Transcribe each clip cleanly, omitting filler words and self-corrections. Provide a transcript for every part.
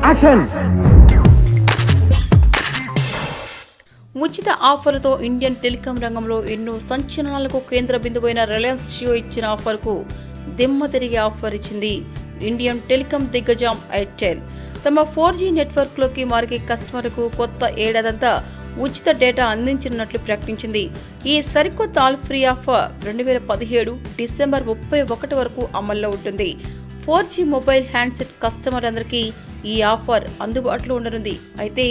Action. ఉచిత ఆఫర్లతో Indian telecom రంగంలో ఎన్నో సంచలనాలకు కేంద్ర బిందువైన రిలయన్స్ జియో ఇచ్చిన ఆఫర్కు దిమ్మ తిరిగి ఆఫర్ ఇచ్చింది. ఇండియన్ టెలికాం దిగ్గజం ఎయిర్టెల్ తమ 4G నెట్వర్క్లోకి మారే కస్టమర్కు కొత్త ఏడాదంతా ఉచిత డేటా అందించనున్నట్లు ప్రకటించింది. ఈ సరికొత్త ఆల్ ఫ్రీ ఆఫర్ 2017 డిసెంబర్ 31 వరకు అమల్లో ఉంటుంది. 4G మొబైల్ హ్యాండ్సెట్ కస్టమర్లందరికీ ఈ ఆఫర్ అందుబాటులో ఉండనుంది. అయితే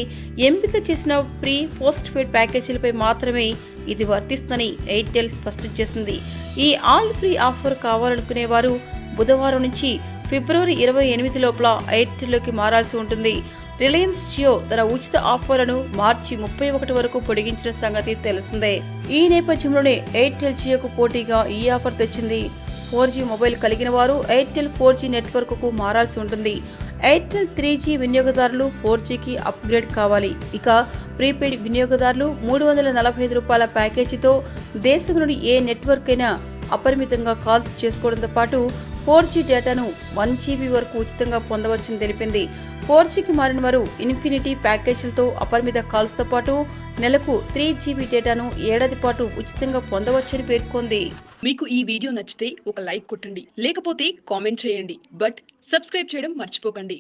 ఎంపిక చేసిన ప్రీ పోస్ట్ పెయిడ్ ప్యాకేజీలపై మాత్రమే ఇది వర్తిస్తుందని ఎయిర్టెల్ స్పష్టం చేసింది. ఈ ఆల్ ఫ్రీ ఆఫర్ కావాలనుకునే వారు బుధవారం నుంచి ఫిబ్రవరి 28 లోపల ఎయిర్టెల్లోకి మారాల్సి ఉంటుంది. రిలయన్స్ జియో తన ఉచిత ఆఫర్లను మార్చి 31 వరకు పొడిగించిన సంగతి తెలిసిందే. ఈ నేపథ్యంలోనే ఎయిర్టెల్ జియోకు పోటీగా ఈ ఆఫర్ తెచ్చింది. 4G మొబైల్ కలిగిన వారు ఎయిర్టెల్ 4G నెట్వర్క్కు మారాల్సి ఉంటుంది. ఎయిర్టెల్ 3G వినియోగదారులు 4Gకి అప్గ్రేడ్ కావాలి. ఇక ప్రీపెయిడ్ వినియోగదారులు ₹345 ప్యాకేజీతో దేశంలోని ఏ నెట్వర్క్ అయినా అపరిమితంగా కాల్స్ చేసుకోవడంతో పాటు 4G డేటాను 1GB వరకు ఉచితంగా పొందవచ్చని తెలిపింది. 4Gకి మారిన వారు ఇన్ఫినిటీ ప్యాకేజీలతో అపరిమిత కాల్స్తో పాటు నెలకు 3GB డేటాను ఏడాది పాటు ఉచితంగా పొందవచ్చని పేర్కొంది. మీకు ఈ వీడియో నచ్చితే ఒక లైక్ కొట్టండి, లేకపోతే కామెంట్ చేయండి. బట్ సబ్స్క్రైబ్ చేయడం మర్చిపోకండి.